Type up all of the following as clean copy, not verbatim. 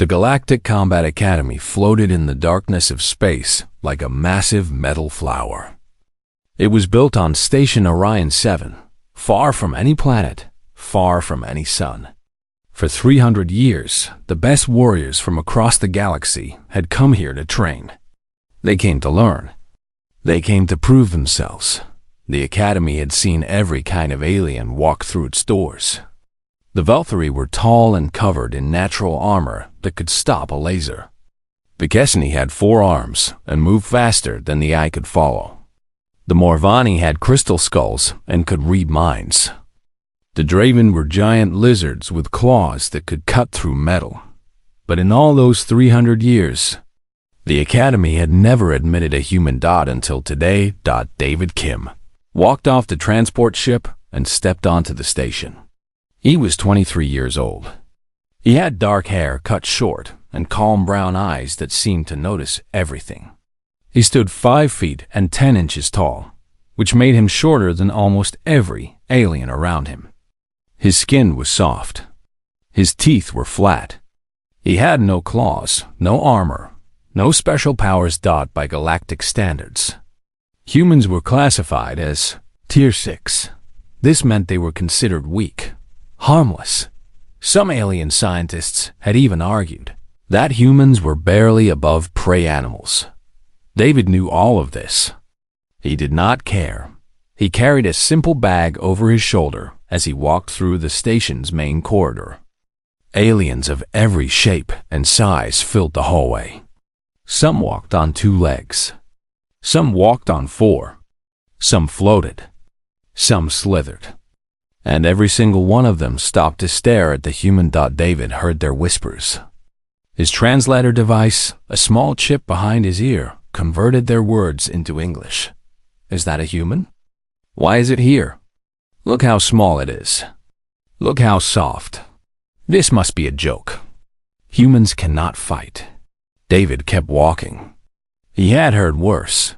The Galactic Combat Academy floated in the darkness of space like a massive metal flower. It was built on Station Orion 7, far from any planet, far from any sun. For 300 years, the best warriors from across the galaxy had come here to train. They came to learn. They came to prove themselves. The Academy had seen every kind of alien walk through its doors. The Velthari were tall and covered in natural armor that could stop a laser. Bekesni had 4 arms and moved faster than the eye could follow. The Morvani had crystal skulls and could read minds. The Draven were giant lizards with claws that could cut through metal. But in all those 300 years, the Academy had never admitted a human until today. David Kim walked off the transport ship and stepped onto the station. He was 23 years old. He had dark hair cut short and calm brown eyes that seemed to notice everything. He stood 5 feet and 10 inches tall, which made him shorter than almost every alien around him. His skin was soft. His teeth were flat. He had no claws, no armor, no special powers by galactic standards. Humans were classified as Tier 6. This meant they were considered weak, harmless. Some alien scientists had even argued that humans were barely above prey animals. David knew all of this. He did not care. He carried a simple bag over his shoulder as he walked through the station's main corridor. Aliens of every shape and size filled the hallway. Some walked on 2 legs. Some walked on 4. Some floated. Some slithered. And every single one of them stopped to stare at the human. David heard their whispers. His translator device, a small chip behind his ear, converted their words into English. Is that a human? Why is it here? Look how small it is. Look how soft. This must be a joke. Humans cannot fight. David kept walking. He had heard worse.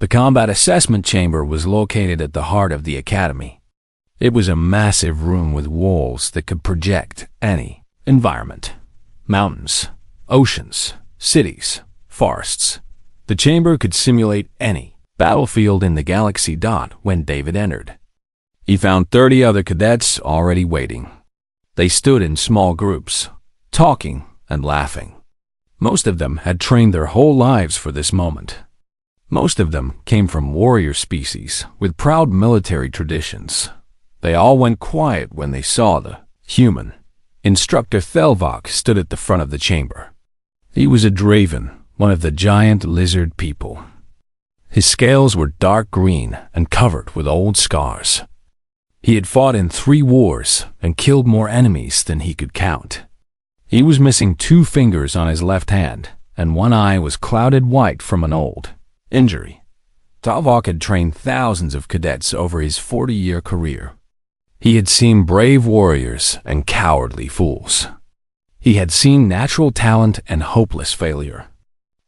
The combat assessment chamber was located at the heart of the academy. It was a massive room with walls that could project any environment. Mountains, oceans, cities, forests. The chamber could simulate any battlefield in the galaxy. When David entered, he found 30 other cadets already waiting. They stood in small groups, talking and laughing. Most of them had trained their whole lives for this moment. Most of them came from warrior species with proud military traditions. They all went quiet when they saw the human. Instructor Thelvok stood at the front of the chamber. He was a Draven, one of the giant lizard people. His scales were dark green and covered with old scars. He had fought in 3 wars and killed more enemies than he could count. He was missing 2 fingers on his left hand, and one eye was clouded white from an old injury. Thelvok had trained thousands of cadets over his 40-year career. He had seen brave warriors and cowardly fools. He had seen natural talent and hopeless failure.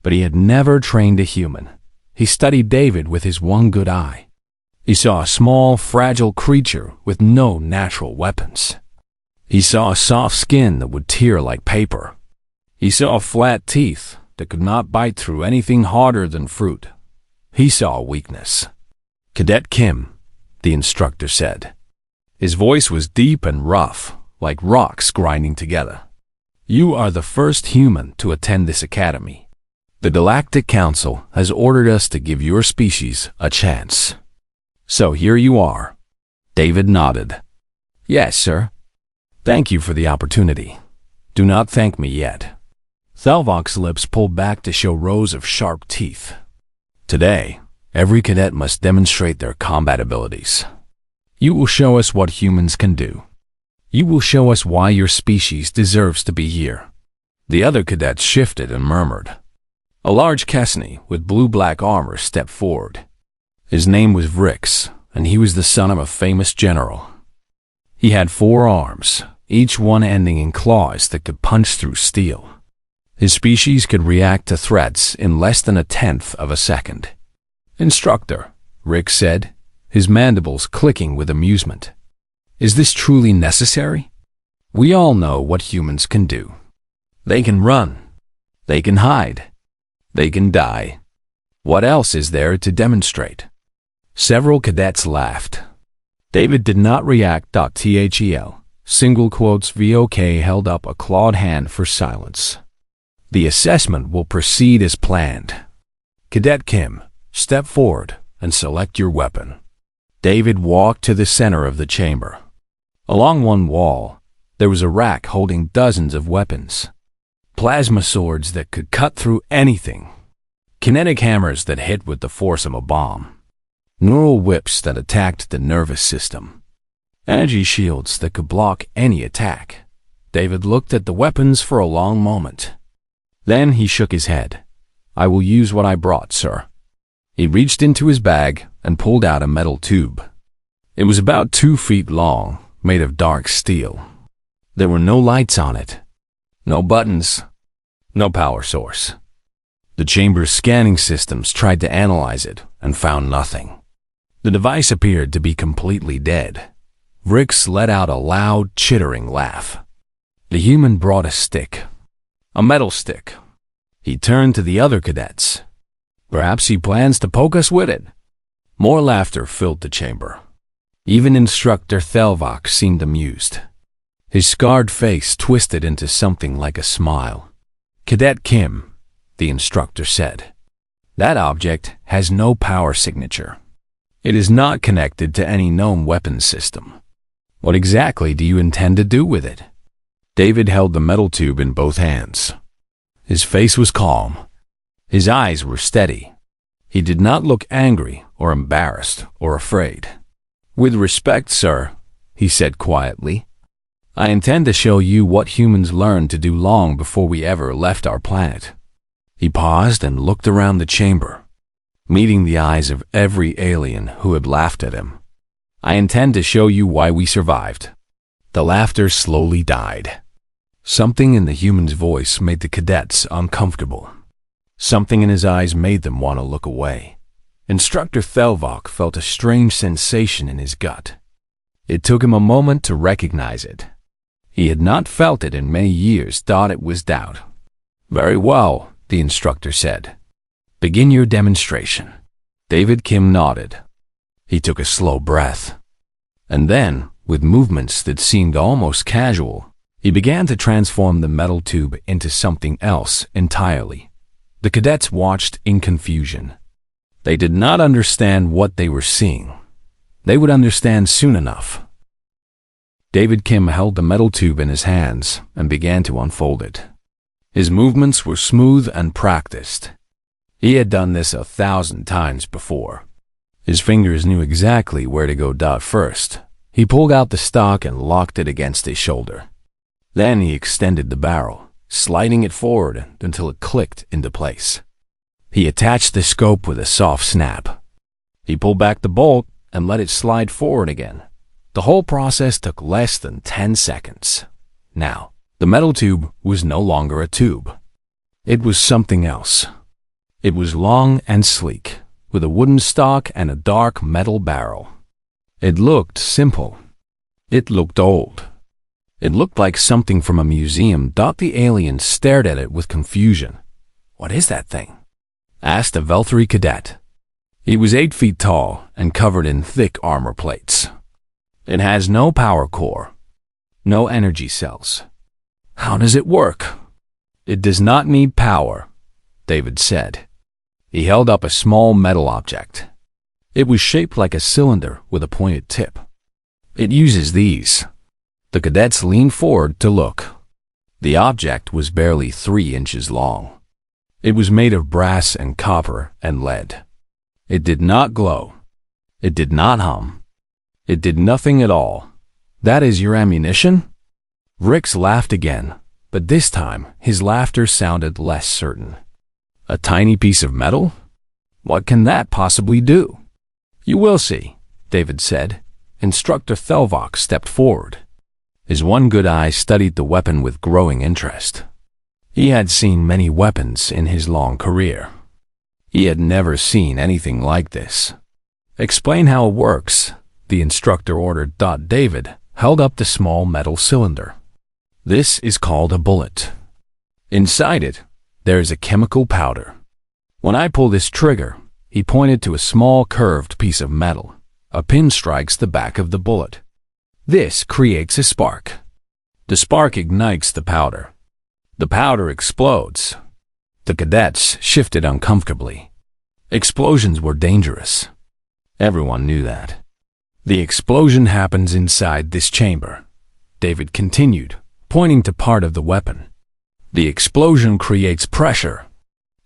But he had never trained a human. He studied David with his one good eye. He saw a small, fragile creature with no natural weapons. He saw a soft skin that would tear like paper. He saw flat teeth that could not bite through anything harder than fruit. He saw weakness. Cadet Kim, the instructor said. His voice was deep and rough, like rocks grinding together. You are the first human to attend this academy. The Galactic Council has ordered us to give your species a chance. So here you are. David nodded. Yes, sir. Thank you for the opportunity. Do not thank me yet. Thelvok's lips pulled back to show rows of sharp teeth. Today, every cadet must demonstrate their combat abilities. You will show us what humans can do. You will show us why your species deserves to be here. The other cadets shifted and murmured. A large Kesni with blue-black armor stepped forward. His name was Vrix, and he was the son of a famous general. He had 4 arms, each one ending in claws that could punch through steel. His species could react to threats in less than 1/10 of a second. Instructor, Rick said, his mandibles clicking with amusement. Is this truly necessary? We all know what humans can do. They can run. They can hide. They can die. What else is there to demonstrate? Several cadets laughed. David did not react. THEL. Single quotes VOK held up a clawed hand for silence. The assessment will proceed as planned. Cadet Kim, step forward and select your weapon. David walked to the center of the chamber. Along one wall, there was a rack holding dozens of weapons. Plasma swords that could cut through anything. Kinetic hammers that hit with the force of a bomb. Neural whips that attacked the nervous system. Energy shields that could block any attack. David looked at the weapons for a long moment. Then he shook his head. I will use what I brought, sir. He reached into his bag and pulled out a metal tube. It was about 2 feet long, made of dark steel. There were no lights on it. No buttons. No power source. The chamber's scanning systems tried to analyze it and found nothing. The device appeared to be completely dead. Rix let out a loud, chittering laugh. The human brought a stick. A metal stick. He turned to the other cadets. Perhaps he plans to poke us with it. More laughter filled the chamber. Even Instructor Thelvok seemed amused. His scarred face twisted into something like a smile. Cadet Kim, the instructor said, that object has no power signature. It is not connected to any known weapons system. What exactly do you intend to do with it? David held the metal tube in both hands. His face was calm. His eyes were steady. He did not look angry or embarrassed or afraid. With respect, sir, he said quietly, I intend to show you what humans learned to do long before we ever left our planet. He paused and looked around the chamber, meeting the eyes of every alien who had laughed at him. I intend to show you why we survived. The laughter slowly died. Something in the human's voice made the cadets uncomfortable. Something in his eyes made them want to look away. Instructor Thelvok felt a strange sensation in his gut. It took him a moment to recognize it. He had not felt it in many years. It was doubt. Very well, the instructor said. Begin your demonstration. David Kim nodded. He took a slow breath. And then, with movements that seemed almost casual, he began to transform the metal tube into something else entirely. The cadets watched in confusion. They did not understand what they were seeing. They would understand soon enough. David Kim held the metal tube in his hands and began to unfold it. His movements were smooth and practiced. He had done this 1,000 times before. His fingers knew exactly where to go. First, he pulled out the stock and locked it against his shoulder. Then he extended the barrel, sliding it forward until it clicked into place. He attached the scope with a soft snap. He pulled back the bolt and let it slide forward again. The whole process took less than 10 seconds. Now, the metal tube was no longer a tube. It was something else. It was long and sleek, with a wooden stock and a dark metal barrel. It looked simple. It looked old. It looked like something from a museum. The alien stared at it with confusion. What is that thing? Asked a Velthri cadet. He was 8 feet tall and covered in thick armor plates. It has no power core, no energy cells. How does it work? It does not need power, David said. He held up a small metal object. It was shaped like a cylinder with a pointed tip. It uses these. The cadets leaned forward to look. The object was barely 3 inches long. It was made of brass and copper and lead. It did not glow. It did not hum. It did nothing at all. That is your ammunition? Rix laughed again, but this time his laughter sounded less certain. A tiny piece of metal? What can that possibly do? You will see, David said. Instructor Thelvok stepped forward. His one good eye studied the weapon with growing interest. He had seen many weapons in his long career. He had never seen anything like this. Explain how it works, the instructor ordered. David held up the small metal cylinder. This is called a bullet. Inside it, there is a chemical powder. When I pull this trigger, he pointed to a small curved piece of metal. A pin strikes the back of the bullet. This creates a spark. The spark ignites the powder. The powder explodes. The cadets shifted uncomfortably. Explosions were dangerous. Everyone knew that. The explosion happens inside this chamber. David continued, pointing to part of the weapon. The explosion creates pressure.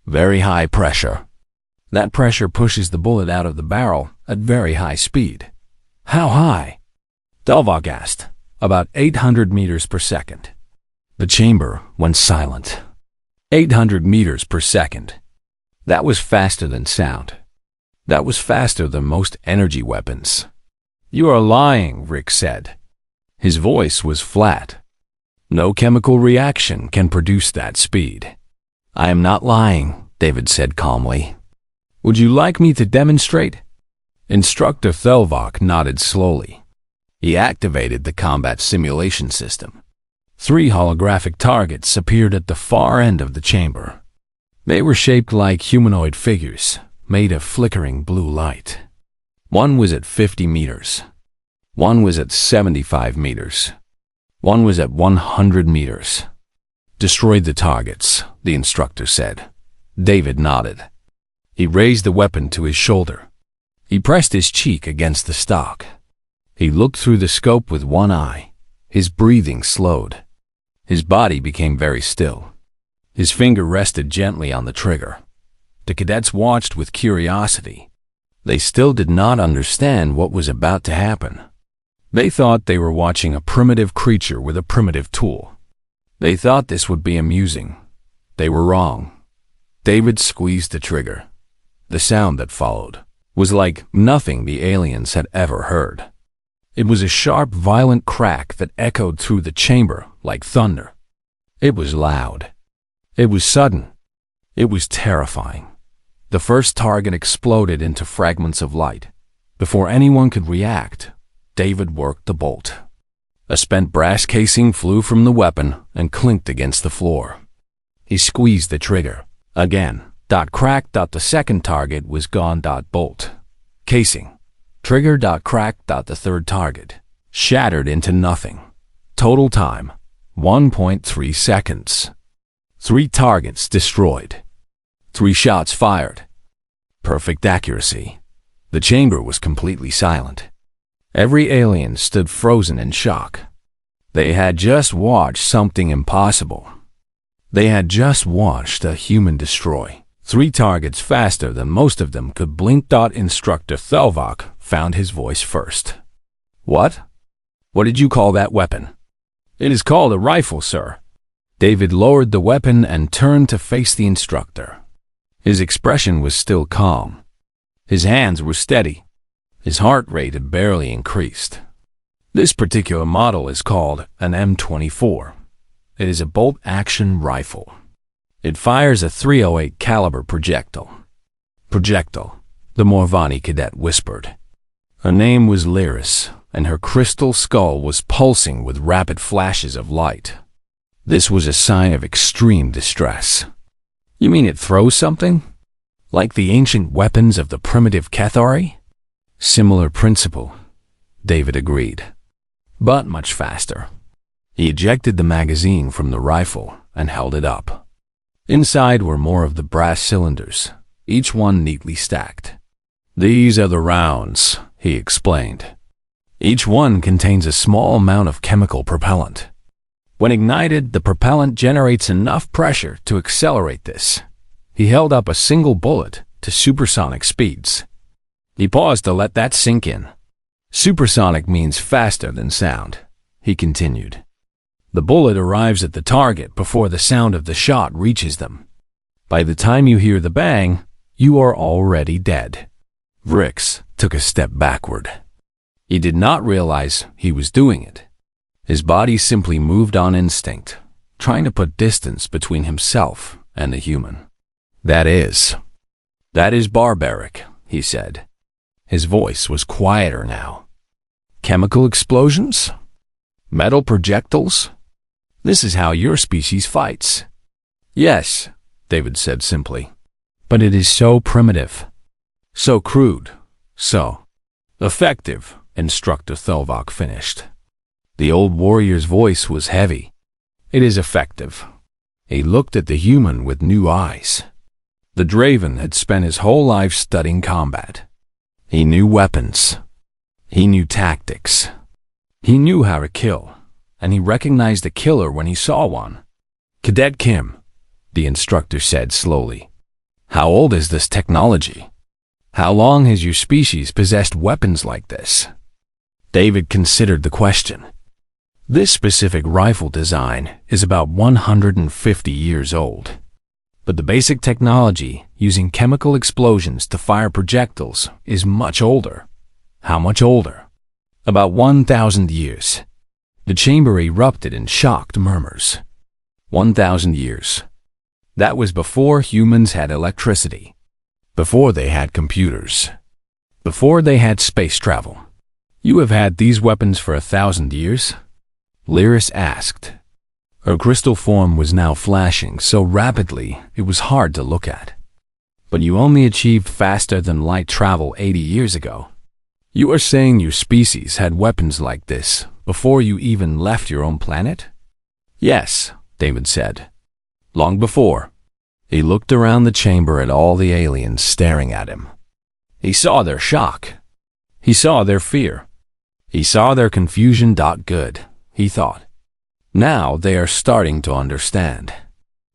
Very high pressure. That pressure pushes the bullet out of the barrel at very high speed. How high? Delvok asked. About 800 meters per second. The chamber went silent. 800 meters per second. That was faster than sound. That was faster than most energy weapons. You are lying, Rick said. His voice was flat. No chemical reaction can produce that speed. I am not lying, David said calmly. Would you like me to demonstrate? Instructor Thelvok nodded slowly. He activated the combat simulation system. 3 holographic targets appeared at the far end of the chamber. They were shaped like humanoid figures, made of flickering blue light. One was at 50 meters. One was at 75 meters. One was at 100 meters. Destroyed the targets, the instructor said. David nodded. He raised the weapon to his shoulder. He pressed his cheek against the stock. He looked through the scope with one eye. His breathing slowed. His body became very still. His finger rested gently on the trigger. The cadets watched with curiosity. They still did not understand what was about to happen. They thought they were watching a primitive creature with a primitive tool. They thought this would be amusing. They were wrong. David squeezed the trigger. The sound that followed was like nothing the aliens had ever heard. It was a sharp, violent crack that echoed through the chamber like thunder. It was loud. It was sudden. It was terrifying. The first target exploded into fragments of light. Before anyone could react, David worked the bolt. A spent brass casing flew from the weapon and clinked against the floor. He squeezed the trigger. Again. Crack. The second target was gone. Bolt. Casing. Trigger. Crack. The third target. Shattered into nothing. Total time. 1.3 seconds. 3 targets destroyed. 3 shots fired. Perfect accuracy. The chamber was completely silent. Every alien stood frozen in shock. They had just watched something impossible. They had just watched a human destroy 3 targets faster than most of them could blink. Instructor Thelvok found his voice first. What? What did you call that weapon? It is called a rifle, sir. David lowered the weapon and turned to face the instructor. His expression was still calm. His hands were steady. His heart rate had barely increased. This particular model is called an M24. It is a bolt-action rifle. It fires a .308 caliber projectile. Projectile, the Morvani cadet whispered. Her name was Lyris, and her crystal skull was pulsing with rapid flashes of light. This was a sign of extreme distress. You mean it throws something? Like the ancient weapons of the primitive Cathari? Similar principle, David agreed, but much faster. He ejected the magazine from the rifle and held it up. Inside were more of the brass cylinders, each one neatly stacked. These are the rounds, he explained. Each one contains a small amount of chemical propellant. When ignited, the propellant generates enough pressure to accelerate this. He held up a single bullet to supersonic speeds. He paused to let that sink in. Supersonic means faster than sound, he continued. The bullet arrives at the target before the sound of the shot reaches them. By the time you hear the bang, you are already dead. Rix took a step backward. He did not realize he was doing it. His body simply moved on instinct, trying to put distance between himself and the human. That is barbaric, he said. His voice was quieter now. Chemical explosions? Metal projectiles? This is how your species fights. Yes, David said simply. But it is so primitive, so crude, so effective, Instructor Thelvok finished. The old warrior's voice was heavy. It is effective. He looked at the human with new eyes. The Draven had spent his whole life studying combat. He knew weapons. He knew tactics. He knew how to kill, and he recognized a killer when he saw one. Cadet Kim, the instructor said slowly. How old is this technology? How long has your species possessed weapons like this? David considered the question. This specific rifle design is about 150 years old. But the basic technology, using chemical explosions to fire projectiles, is much older. How much older? About 1,000 years. The chamber erupted in shocked murmurs. 1,000 years. That was before humans had electricity. Before they had computers. Before they had space travel. You have had these weapons for 1,000 years? Lyris asked. Her crystal form was now flashing so rapidly it was hard to look at. But you only achieved faster than light travel 80 years ago. You are saying your species had weapons like this before you even left your own planet? Yes, David said. Long before. He looked around the chamber at all the aliens staring at him. He saw their shock. He saw their fear. He saw their confusion. Good, he thought. Now they are starting to understand.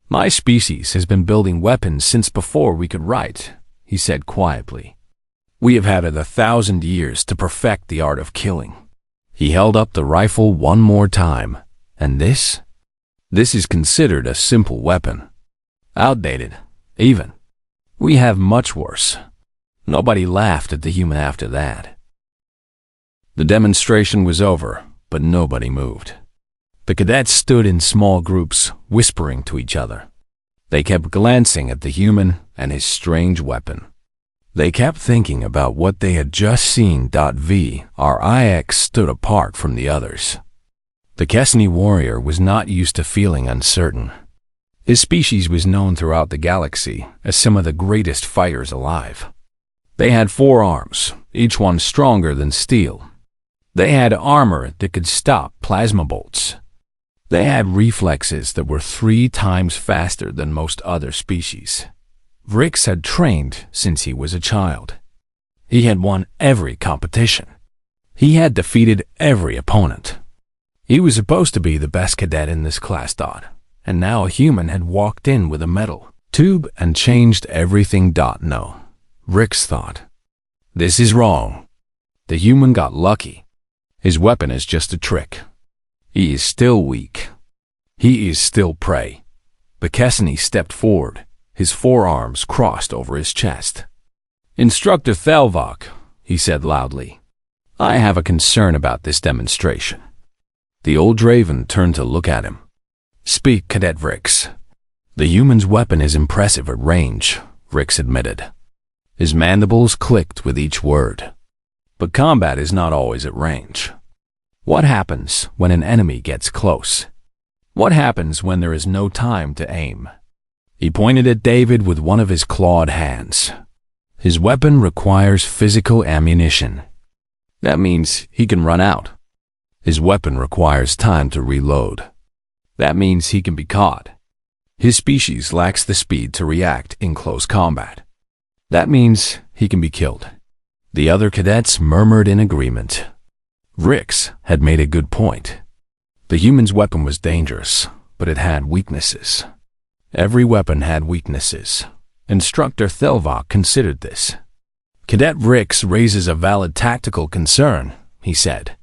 My species has been building weapons since before we could write, he said quietly. We have had it 1,000 years to perfect the art of killing. He held up the rifle one more time. And this? This is considered a simple weapon. Outdated, even. We have much worse. Nobody laughed at the human after that. The demonstration was over, but nobody moved. The cadets stood in small groups, whispering to each other. They kept glancing at the human and his strange weapon. They kept thinking about what they had just seen. VRIX stood apart from the others. The Kessni warrior was not used to feeling uncertain. His species was known throughout the galaxy as some of the greatest fighters alive. They had 4 arms, each one stronger than steel. They had armor that could stop plasma bolts. They had reflexes that were 3 times faster than most other species. Vrix had trained since he was a child. He had won every competition. He had defeated every opponent. He was supposed to be the best cadet in this class. And now a human had walked in with a metal tube and changed everything. No, Vrix thought. This is wrong. The human got lucky. His weapon is just a trick. He is still weak. He is still prey. Bekessany stepped forward, his forearms crossed over his chest. Instructor Thelvok, he said loudly, I have a concern about this demonstration. The old Draven turned to look at him. Speak, Cadet Vrix. The human's weapon is impressive at range, Vrix admitted. His mandibles clicked with each word. But combat is not always at range. What happens when an enemy gets close? What happens when there is no time to aim? He pointed at David with one of his clawed hands. His weapon requires physical ammunition. That means he can run out. His weapon requires time to reload. That means he can be caught. His species lacks the speed to react in close combat. That means he can be killed. The other cadets murmured in agreement. Vrix had made a good point. The human's weapon was dangerous, but it had weaknesses. Every weapon had weaknesses. Instructor Thelvok considered this. Cadet Vrix raises a valid tactical concern, he said.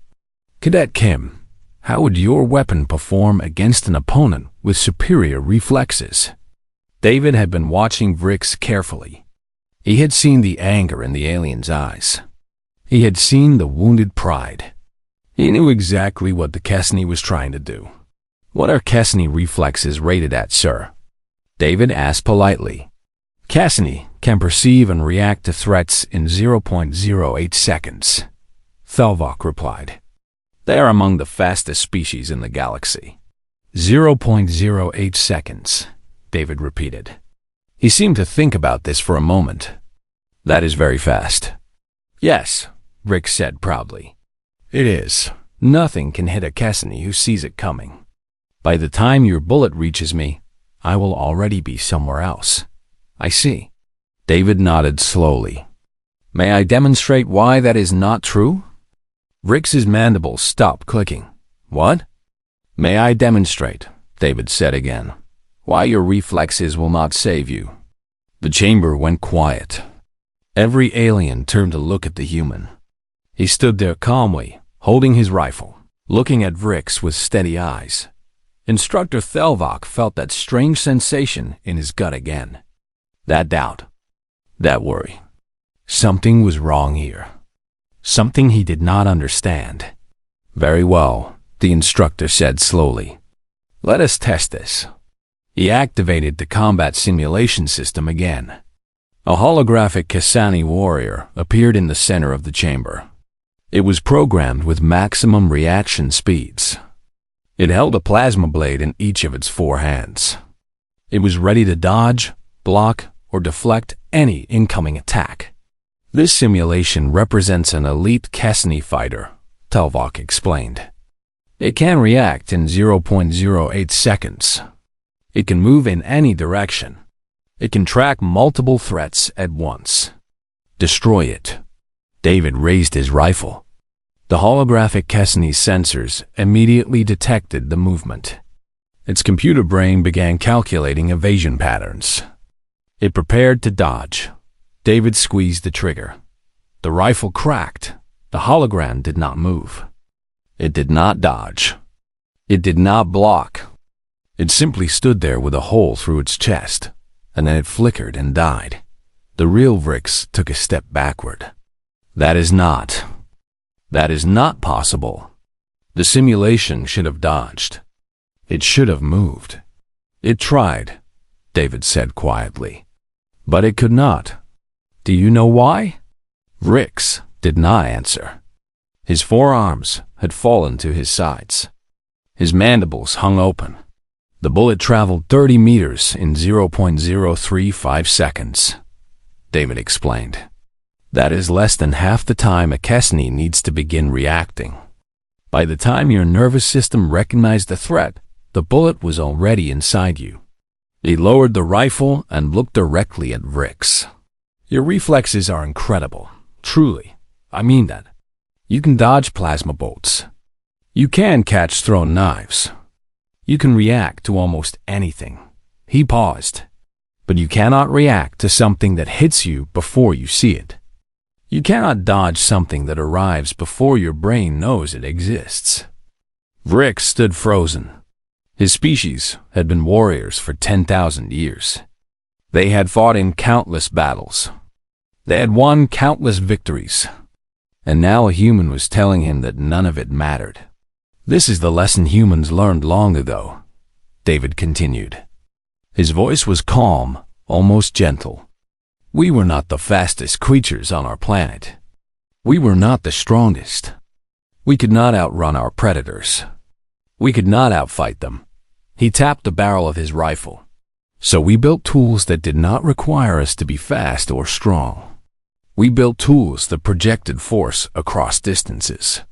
Cadet Kim, how would your weapon perform against an opponent with superior reflexes? David had been watching Vrix carefully. He had seen the anger in the alien's eyes. He had seen the wounded pride. He knew exactly what the Kessni was trying to do. What are Kessni reflexes rated at, sir? David asked politely. Kessni can perceive and react to threats in 0.08 seconds, Thelvok replied. They are among the fastest species in the galaxy. 0.08 seconds. David repeated. He seemed to think about this for a moment. That is very fast. Yes, Rick said proudly. It is. Nothing can hit a Cassini who sees it coming. By the time your bullet reaches me, I will already be somewhere else. I see. David nodded slowly. May I demonstrate why that is not true? Rick's mandibles stopped clicking. What? May I demonstrate, David said again, why your reflexes will not save you? The chamber went quiet. Every alien turned to look at the human. He stood there calmly, holding his rifle, looking at Rick's with steady eyes. Instructor Thelvok felt that strange sensation in his gut again. That doubt. That worry. Something was wrong here. Something he did not understand. Very well, the instructor said slowly. Let us test this. He activated the combat simulation system again. A holographic Cassini warrior appeared in the center of the chamber. It was programmed with maximum reaction speeds. It held a plasma blade in each of its 4 hands. It was ready to dodge, block, or deflect any incoming attack. This simulation represents an elite Cassini fighter, Thelvok explained. It can react in 0.08 seconds. It can move in any direction. It can track multiple threats at once. Destroy it. David raised his rifle. The holographic Cassini's sensors immediately detected the movement. Its computer brain began calculating evasion patterns. It prepared to dodge. David squeezed the trigger. The rifle cracked. The hologram did not move. It did not dodge. It did not block. It simply stood there with a hole through its chest, and then it flickered and died. The real Vrix took a step backward. That is not possible. The simulation should have dodged. It should have moved. It tried, David said quietly. But it could not. Do you know why? Vrix did not answer. His forearms had fallen to his sides. His mandibles hung open. The bullet traveled 30 meters in 0.035 seconds, David explained. That is less than half the time a Cassini needs to begin reacting. By the time your nervous system recognized the threat, the bullet was already inside you. He lowered the rifle and looked directly at Vrix. Your reflexes are incredible. Truly. I mean that. You can dodge plasma bolts. You can catch thrown knives. You can react to almost anything. He paused. But you cannot react to something that hits you before you see it. You cannot dodge something that arrives before your brain knows it exists. Vrix stood frozen. His species had been warriors for 10,000 years. They had fought in countless battles. They had won countless victories. And now a human was telling him that none of it mattered. This is the lesson humans learned long ago, David continued. His voice was calm, almost gentle. We were not the fastest creatures on our planet. We were not the strongest. We could not outrun our predators. We could not outfight them. He tapped the barrel of his rifle. So we built tools that did not require us to be fast or strong. We built tools that projected force across distances.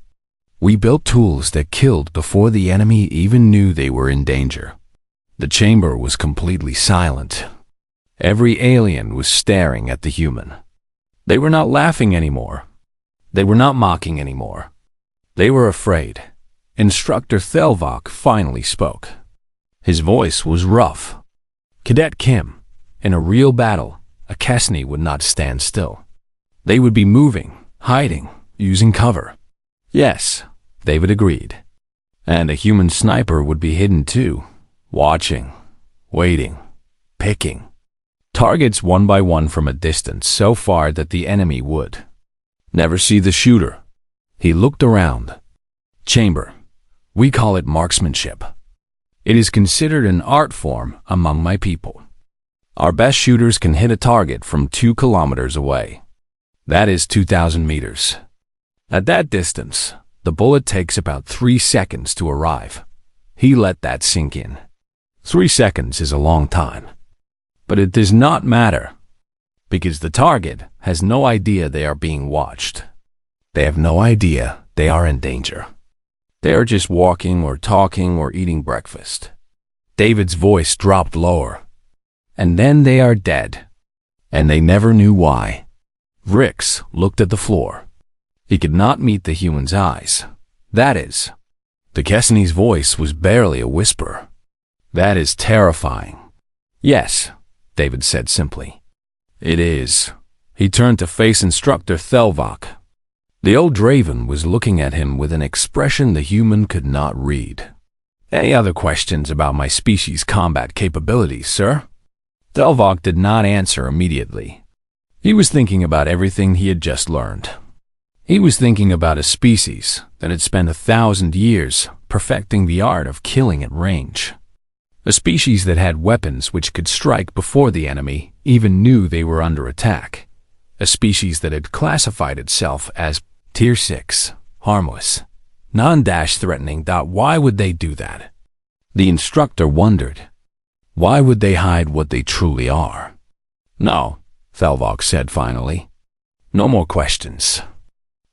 We built tools that killed before the enemy even knew they were in danger. The chamber was completely silent. Every alien was staring at the human. They were not laughing anymore. They were not mocking anymore. They were afraid. Instructor Thelvok finally spoke. His voice was rough. Cadet Kim, in a real battle, a Cassini would not stand still. They would be moving, hiding, using cover. Yes, David agreed. And a human sniper would be hidden too, watching, waiting, picking. Targets one by one from a distance so far that the enemy would never see the shooter. He looked around. Chamber. We call it marksmanship. It is considered an art form among my people. Our best shooters can hit a target from 2 kilometers away. That is 2,000 meters. At that distance, the bullet takes about 3 seconds to arrive. He let that sink in. 3 seconds is a long time. But it does not matter, because the target has no idea they are being watched. They have no idea they are in danger. They are just walking or talking or eating breakfast. David's voice dropped lower. And then they are dead. And they never knew why. Rix looked at the floor. He could not meet the human's eyes. That is, the Kessini's voice was barely a whisper. That is terrifying. Yes, David said simply. It is. He turned to face instructor Thelvok. The old Draven was looking at him with an expression the human could not read. Any other questions about my species' combat capabilities, sir? Thelvok did not answer immediately. He was thinking about everything he had just learned. He was thinking about a species that had spent 1,000 years perfecting the art of killing at range. A species that had weapons which could strike before the enemy even knew they were under attack. A species that had classified itself as Tier 6, harmless, non-threatening. Why would they do that? The instructor wondered. Why would they hide what they truly are? No, Thelvok said finally. No more questions.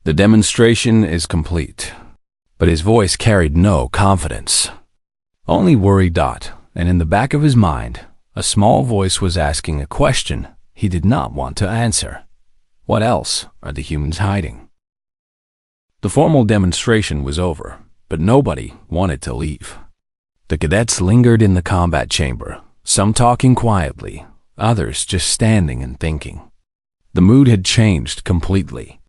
The demonstration is complete. But his voice carried no confidence. Only worry. And in the back of his mind, a small voice was asking a question he did not want to answer. What else are the humans hiding? The formal demonstration was over, but nobody wanted to leave. The cadets lingered in the combat chamber, some talking quietly, others just standing and thinking. The mood had changed completely.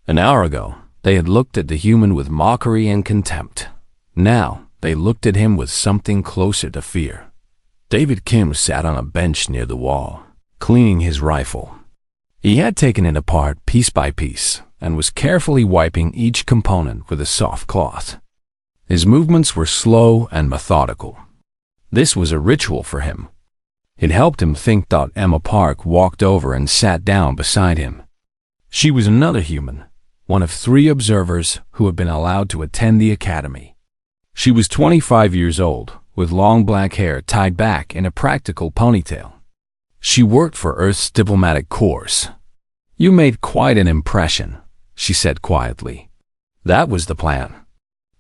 An hour ago, they had looked at the human with mockery and contempt. Now, they looked at him with something closer to fear. David Kim sat on a bench near the wall, cleaning his rifle. He had taken it apart piece by piece and was carefully wiping each component with a soft cloth. His movements were slow and methodical. This was a ritual for him. It helped him think. Emma Park walked over and sat down beside him. She was another human, one of 3 observers who had been allowed to attend the academy. She was 25 years old, with long black hair tied back in a practical ponytail. She worked for Earth's diplomatic corps. You made quite an impression, she said quietly. That was the plan.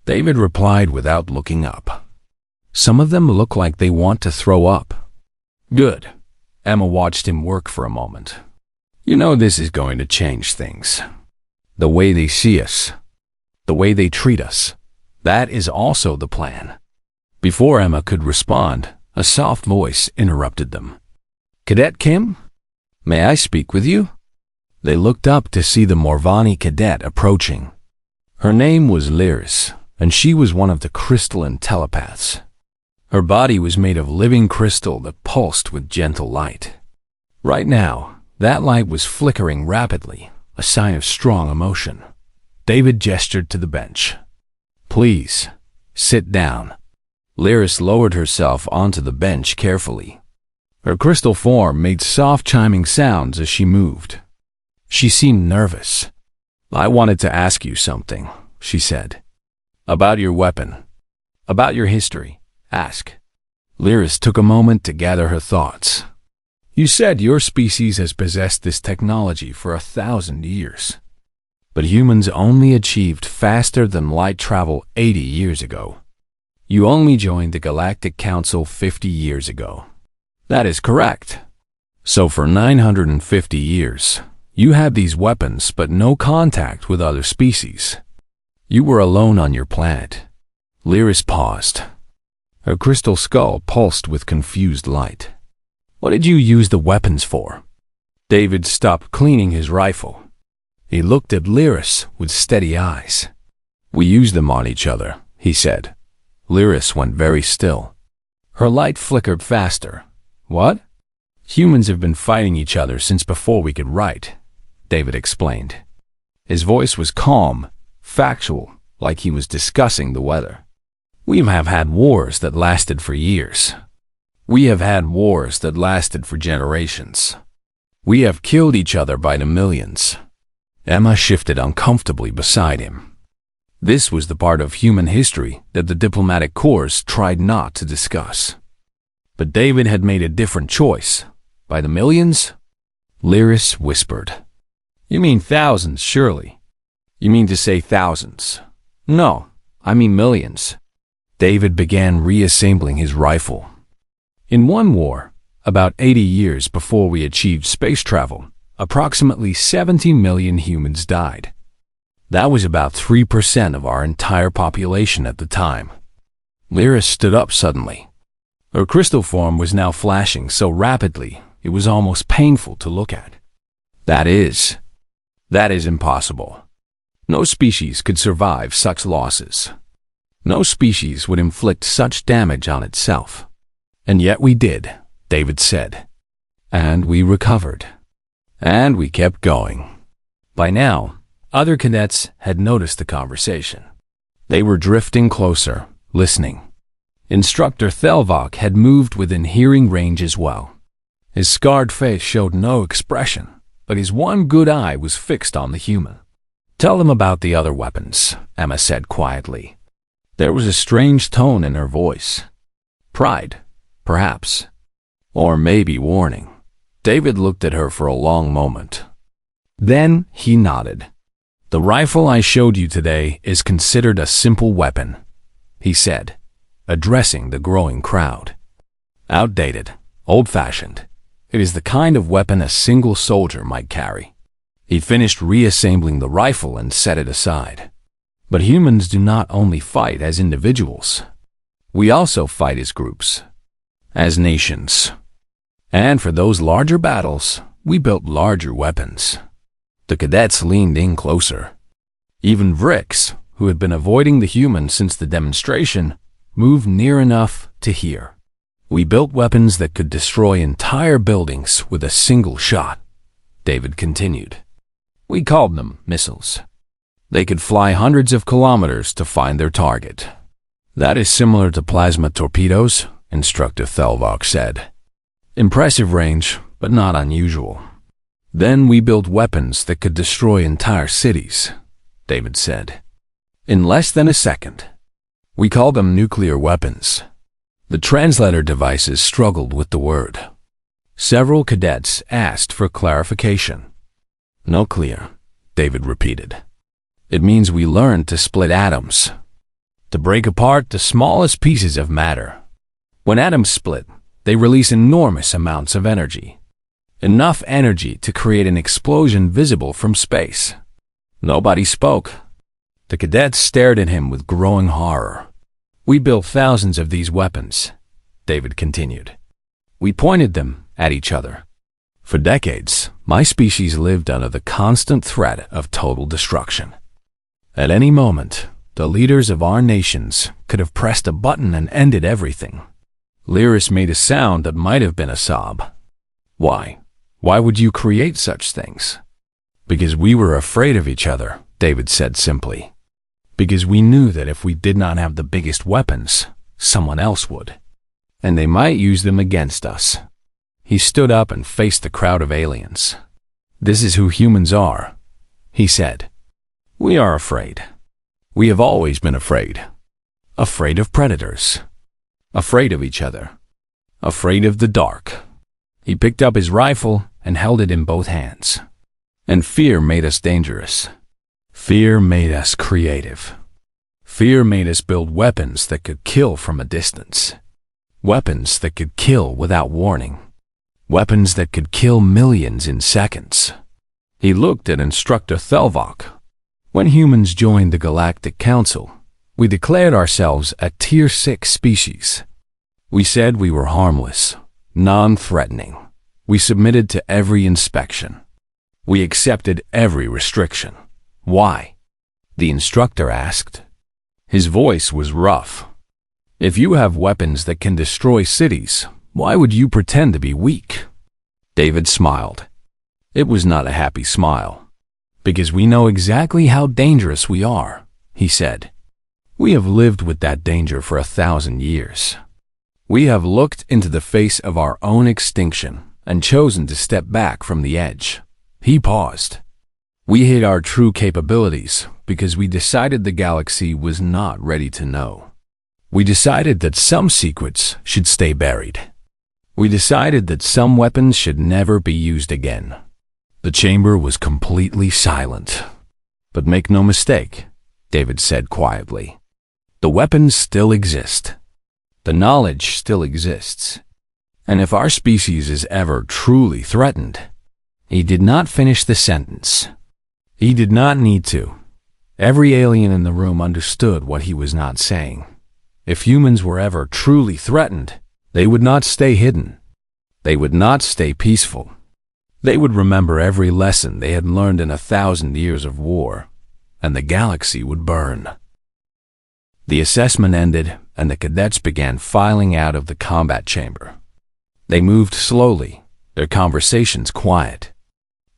David replied without looking up. Some of them look like they want to throw up. Good. Emma watched him work for a moment. You know this is going to change things. The way they see us. The way they treat us. That is also the plan. Before Emma could respond, a soft voice interrupted them. Cadet Kim? May I speak with you? They looked up to see the Morvani cadet approaching. Her name was Lyris, and she was one of the crystalline telepaths. Her body was made of living crystal that pulsed with gentle light. Right now, that light was flickering rapidly, a sign of strong emotion. David gestured to the bench. Please, sit down. Lyris lowered herself onto the bench carefully. Her crystal form made soft chiming sounds as she moved. She seemed nervous. I wanted to ask you something, she said. About your weapon. About your history. Ask. Lyris took a moment to gather her thoughts. You said your species has possessed this technology for 1,000 years. But humans only achieved faster than light travel 80 years ago. You only joined the Galactic Council 50 years ago. That is correct. So for 950 years, you had these weapons but no contact with other species. You were alone on your planet. Lyris paused. Her crystal skull pulsed with confused light. What did you use the weapons for? David stopped cleaning his rifle. He looked at Lyris with steady eyes. We used them on each other, he said. Lyris went very still. Her light flickered faster. What? Humans have been fighting each other since before we could write, David explained. His voice was calm, factual, like he was discussing the weather. We have had wars that lasted for years. We have had wars that lasted for generations. We have killed each other by the millions. Emma shifted uncomfortably beside him. This was the part of human history that the diplomatic corps tried not to discuss. But David had made a different choice. By the millions? Lyris whispered. You mean thousands, surely. You mean to say thousands? No, I mean millions. David began reassembling his rifle. In one war, about 80 years before we achieved space travel, approximately 70 million humans died. That was about 3% of our entire population at the time. Lyris stood up suddenly. Her crystal form was now flashing so rapidly it was almost painful to look at. That is impossible. No species could survive such losses. No species would inflict such damage on itself. And yet we did, David said. And we recovered. And we kept going. By now, other cadets had noticed the conversation. They were drifting closer, listening. Instructor Thelvok had moved within hearing range as well. His scarred face showed no expression, but his one good eye was fixed on the human. Tell them about the other weapons, Emma said quietly. There was a strange tone in her voice. Pride, perhaps. Or maybe warning. David looked at her for a long moment. Then he nodded. The rifle I showed you today is considered a simple weapon, he said, addressing the growing crowd. Outdated, old-fashioned. It is the kind of weapon a single soldier might carry. He finished reassembling the rifle and set it aside. But humans do not only fight as individuals. We also fight as groups, as nations. And for those larger battles, we built larger weapons. The cadets leaned in closer. Even Vrix, who had been avoiding the humans since the demonstration, moved near enough to hear. We built weapons that could destroy entire buildings with a single shot, David continued. We called them missiles. They could fly hundreds of kilometers to find their target. That is similar to plasma torpedoes, Instructor Thelvok said. Impressive range, but not unusual. Then we built weapons that could destroy entire cities, David said. In less than a second. We call them nuclear weapons. The translator devices struggled with the word. Several cadets asked for clarification. Nuclear, David repeated. It means we learned to split atoms, to break apart the smallest pieces of matter. When atoms split, they release enormous amounts of energy. Enough energy to create an explosion visible from space. Nobody spoke. The cadets stared at him with growing horror. We built thousands of these weapons, David continued. We pointed them at each other. For decades, my species lived under the constant threat of total destruction. At any moment, the leaders of our nations could have pressed a button and ended everything. Lyris made a sound that might have been a sob. Why? Why would you create such things? Because we were afraid of each other, David said simply. Because we knew that if we did not have the biggest weapons, someone else would. And they might use them against us. He stood up and faced the crowd of aliens. This is who humans are, he said. We are afraid. We have always been afraid. Afraid of predators. Afraid of each other. Afraid of the dark. He picked up his rifle and held it in both hands. And fear made us dangerous. Fear made us creative. Fear made us build weapons that could kill from a distance. Weapons that could kill without warning. Weapons that could kill millions in seconds. He looked at Instructor Thelvok. When humans joined the Galactic Council, we declared ourselves a Tier 6 species. We said we were harmless, non-threatening. We submitted to every inspection. We accepted every restriction. Why? The instructor asked. His voice was rough. If you have weapons that can destroy cities, why would you pretend to be weak? David smiled. It was not a happy smile. Because we know exactly how dangerous we are, he said. We have lived with that danger for 1,000 years. We have looked into the face of our own extinction and chosen to step back from the edge. He paused. We hid our true capabilities because we decided the galaxy was not ready to know. We decided that some secrets should stay buried. We decided that some weapons should never be used again. The chamber was completely silent. But make no mistake, David said quietly. The weapons still exist. The knowledge still exists. And if our species is ever truly threatened, he did not finish the sentence. He did not need to. Every alien in the room understood what he was not saying. If humans were ever truly threatened, they would not stay hidden. They would not stay peaceful. They would remember every lesson they had learned in 1,000 years of war, and the galaxy would burn. The assessment ended, and the cadets began filing out of the combat chamber. They moved slowly, their conversations quiet.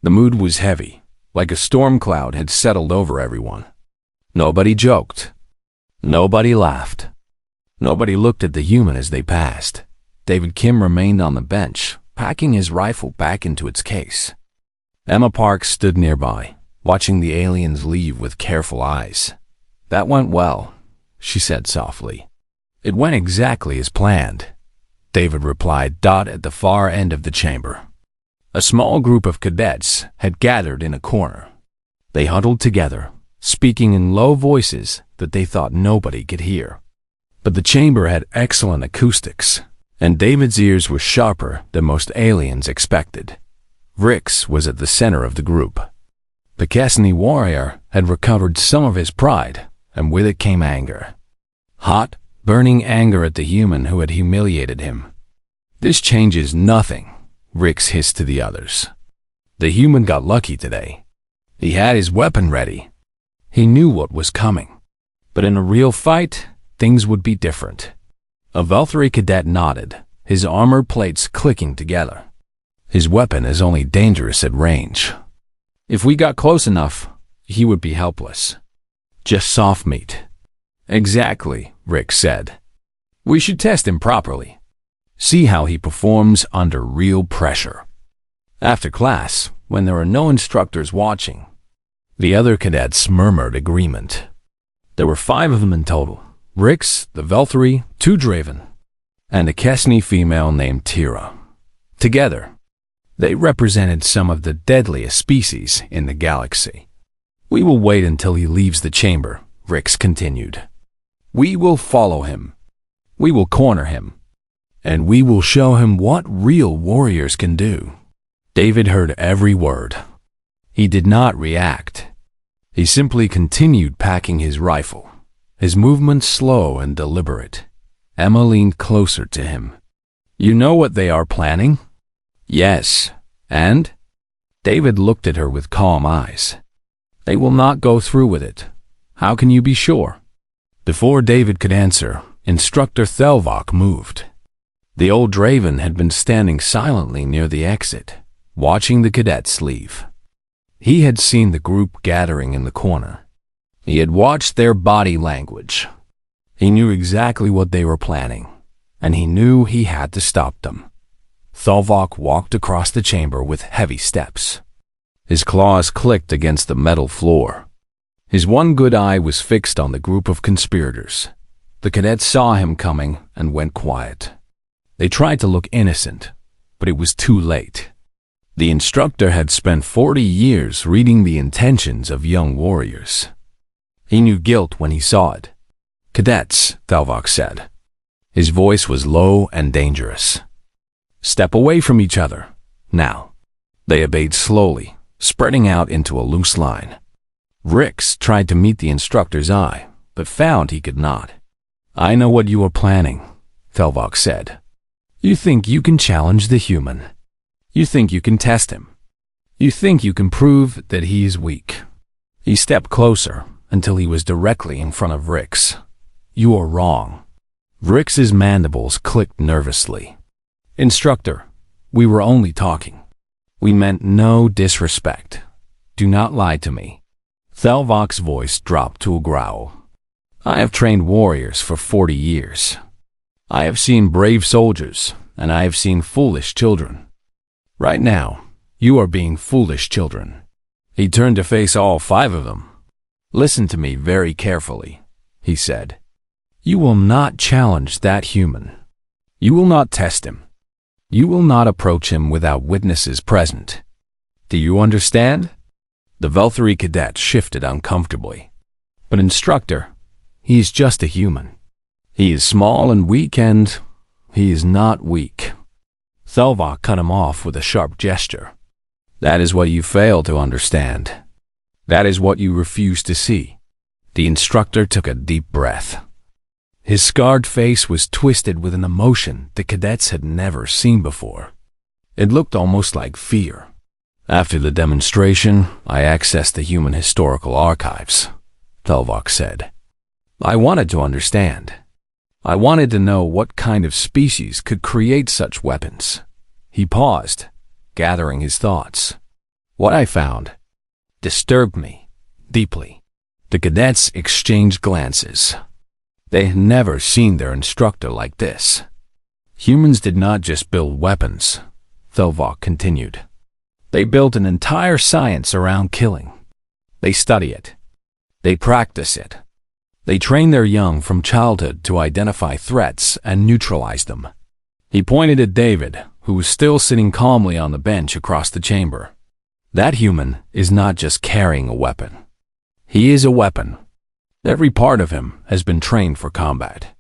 The mood was heavy, like a storm cloud had settled over everyone. Nobody joked. Nobody laughed. Nobody looked at the human as they passed. David Kim remained on the bench, packing his rifle back into its case. Emma Parks stood nearby, watching the aliens leave with careful eyes. "That went well," she said softly. "It went exactly as planned," David replied. At the far end of the chamber, a small group of cadets had gathered in a corner. They huddled together, speaking in low voices that they thought nobody could hear. But the chamber had excellent acoustics, and David's ears were sharper than most aliens expected. Rix was at the center of the group. The Cassini warrior had recovered some of his pride, and with it came anger. Hot, burning anger at the human who had humiliated him. "This changes nothing," Rix hissed to the others. "The human got lucky today. He had his weapon ready. He knew what was coming. But in a real fight, things would be different." A Valkyrie cadet nodded, his armor plates clicking together. "His weapon is only dangerous at range. If we got close enough, he would be helpless. Just soft meat." "Exactly," Rick said. "We should test him properly. See how he performs under real pressure." After class, when there were no instructors watching, the other cadets murmured agreement. There were 5 of them in total. Rix, the Valkyrie, 2 Draven, and a Cassini female named Tira. Together, they represented some of the deadliest species in the galaxy. "We will wait until he leaves the chamber," Rix continued. "We will follow him. We will corner him. And we will show him what real warriors can do." David heard every word. He did not react. He simply continued packing his rifle, his movements slow and deliberate. Emma leaned closer to him. "You know what they are planning?" "Yes. And?" David looked at her with calm eyes. "They will not go through with it. How can you be sure?" Before David could answer, Instructor Thelvok moved. The old Draven had been standing silently near the exit, watching the cadets leave. He had seen the group gathering in the corner. He had watched their body language. He knew exactly what they were planning, and he knew he had to stop them. Thelvok walked across the chamber with heavy steps. His claws clicked against the metal floor. His one good eye was fixed on the group of conspirators. The cadets saw him coming and went quiet. They tried to look innocent, but it was too late. The instructor had spent 40 years reading the intentions of young warriors. He knew guilt when he saw it. "Cadets," Thelvok said. His voice was low and dangerous. "Step away from each other, now." They obeyed slowly, spreading out into a loose line. Rix tried to meet the instructor's eye, but found he could not. "I know what you are planning," Thelvok said. "You think you can challenge the human. You think you can test him. You think you can prove that he is weak." He stepped closer until he was directly in front of Rix. "You are wrong." Rix's mandibles clicked nervously. "Instructor, we were only talking. We meant no disrespect. Do not lie to me." Thelvok's voice dropped to a growl. "I have trained warriors for 40 years. I have seen brave soldiers, and I have seen foolish children. Right now, you are being foolish children." He turned to face all 5 of them. "Listen to me very carefully," he said. "You will not challenge that human. You will not test him. You will not approach him without witnesses present. Do you understand? The Valkyrie cadet shifted uncomfortably. But instructor, he is just a human. He is small and weak, and he is not weak. Thelvok cut him off with a sharp gesture. That is what you fail to understand. That is what you refuse to see. The instructor took a deep breath. His scarred face was twisted with an emotion the cadets had never seen before. It looked almost like fear. After the demonstration, I accessed the human historical archives, Thelvok said. I wanted to understand. I wanted to know what kind of species could create such weapons. He paused, gathering his thoughts. What I found disturbed me deeply. The cadets exchanged glances. They had never seen their instructor like this. Humans did not just build weapons, Thelvok continued. They built an entire science around killing. They study it. They practice it. They train their young from childhood to identify threats and neutralize them. He pointed at David, who was still sitting calmly on the bench across the chamber. That human is not just carrying a weapon. He is a weapon. Every part of him has been trained for combat.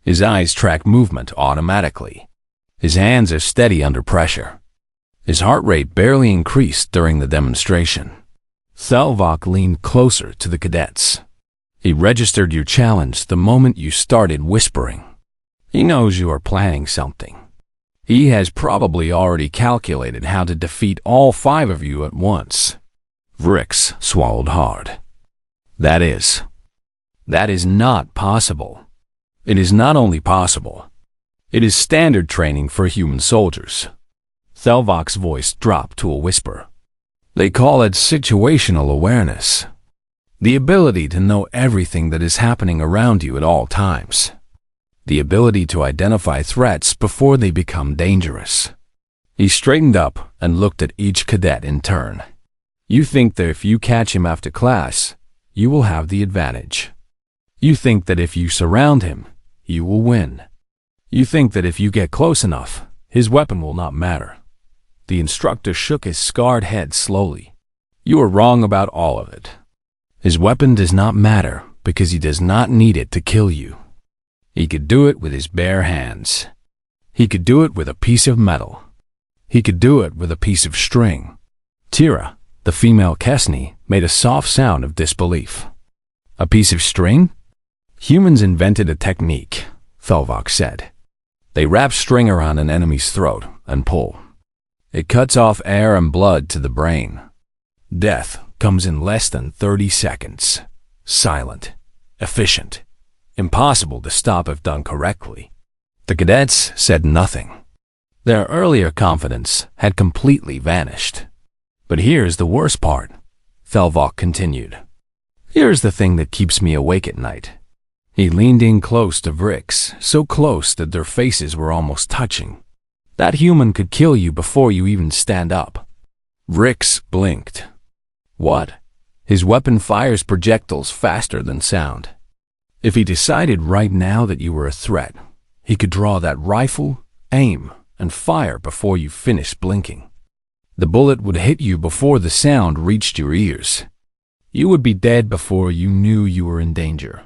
His eyes track movement automatically. His hands are steady under pressure. His heart rate barely increased during the demonstration. Thelvok leaned closer to the cadets. He registered your challenge the moment you started whispering. He knows you are planning something. He has probably already calculated how to defeat all 5 of you at once. Vrix swallowed hard. That is not possible. It is not only possible. It is standard training for human soldiers. Thelvok's voice dropped to a whisper. They call it situational awareness. The ability to know everything that is happening around you at all times. The ability to identify threats before they become dangerous. He straightened up and looked at each cadet in turn. You think that if you catch him after class, you will have the advantage. You think that if you surround him, you will win. You think that if you get close enough, his weapon will not matter. The instructor shook his scarred head slowly. You are wrong about all of it. His weapon does not matter because he does not need it to kill you. He could do it with his bare hands. He could do it with a piece of metal. He could do it with a piece of string. Tira, the female Kesni, made a soft sound of disbelief. A piece of string? Humans invented a technique, Thelvok said. They wrap string around an enemy's throat and pull. It cuts off air and blood to the brain. Death comes in less than 30 seconds. Silent, efficient, impossible to stop if done correctly. The cadets said nothing. Their earlier confidence had completely vanished. But here's the worst part, Thelvok continued. Here's the thing that keeps me awake at night. He leaned in close to Vrix, so close that their faces were almost touching. That human could kill you before you even stand up. Vrix blinked. What? His weapon fires projectiles faster than sound. If he decided right now that you were a threat, he could draw that rifle, aim, and fire before you finished blinking. The bullet would hit you before the sound reached your ears. You would be dead before you knew you were in danger.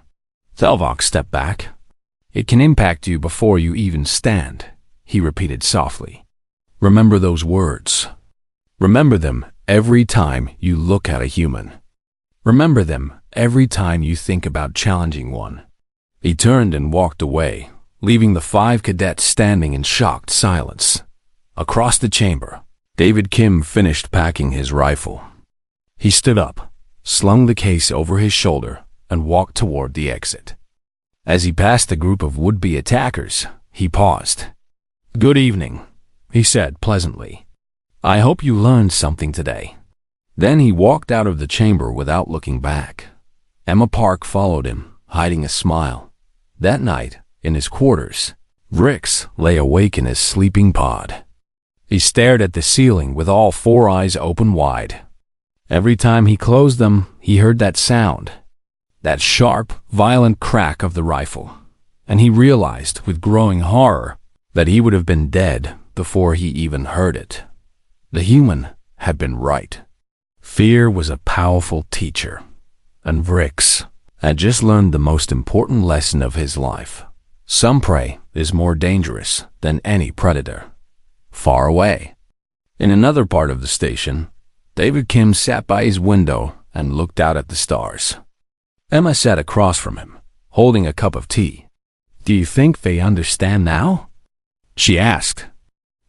Thelvok stepped back. It can impact you before you even stand, he repeated softly. Remember those words. Remember them every time you look at a human. Remember them every time you think about challenging one. He turned and walked away, leaving the 5 cadets standing in shocked silence. Across the chamber, David Kim finished packing his rifle. He stood up, slung the case over his shoulder, and walked toward the exit. As he passed the group of would-be attackers, he paused. Good evening, he said pleasantly. I hope you learned something today. Then he walked out of the chamber without looking back. Emma Park followed him, hiding a smile. That night, in his quarters, Vrix lay awake in his sleeping pod. He stared at the ceiling with all 4 eyes open wide. Every time he closed them, he heard that sound, that sharp, violent crack of the rifle, and he realized with growing horror that he would have been dead before he even heard it. The human had been right. Fear was a powerful teacher, and Vrix had just learned the most important lesson of his life. Some prey is more dangerous than any predator. Far away, in another part of the station, David Kim sat by his window and looked out at the stars. Emma sat across from him, holding a cup of tea. "Do you think they understand now?" she asked.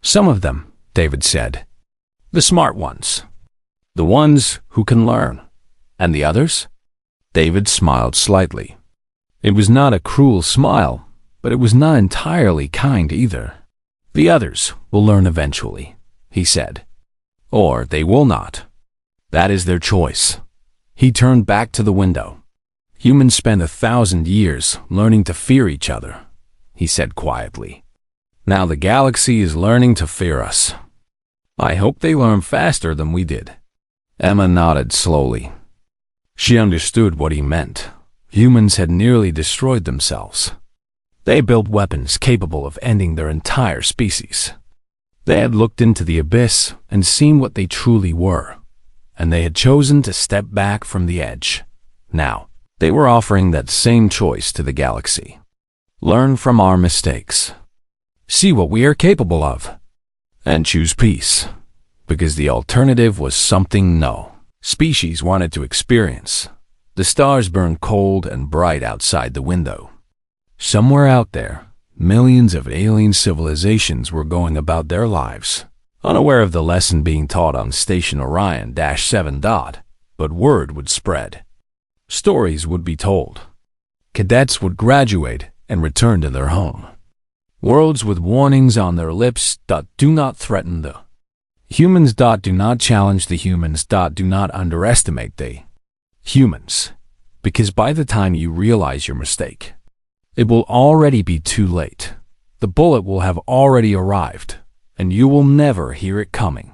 "Some of them," David said. "The smart ones. The ones who can learn. And the others?" David smiled slightly. It was not a cruel smile, but it was not entirely kind either. "The others will learn eventually," he said. "Or they will not. That is their choice." He turned back to the window. "Humans spent 1,000 years learning to fear each other," he said quietly. "Now the galaxy is learning to fear us. I hope they learn faster than we did." Emma nodded slowly. She understood what he meant. Humans had nearly destroyed themselves. They built weapons capable of ending their entire species. They had looked into the abyss and seen what they truly were, and they had chosen to step back from the edge. Now, they were offering that same choice to the galaxy. Learn from our mistakes. See what we are capable of. And choose peace, because the alternative was something no species wanted to experience. The stars burned cold and bright outside the window. Somewhere out there, millions of alien civilizations were going about their lives, unaware of the lesson being taught on Station Orion-7. But word would spread. Stories would be told. Cadets would graduate and return to their home. Worlds with warnings on their lips. Do not threaten the humans. Do not challenge the humans. Do not underestimate the humans. Because by the time you realize your mistake, it will already be too late. The bullet will have already arrived, and you will never hear it coming.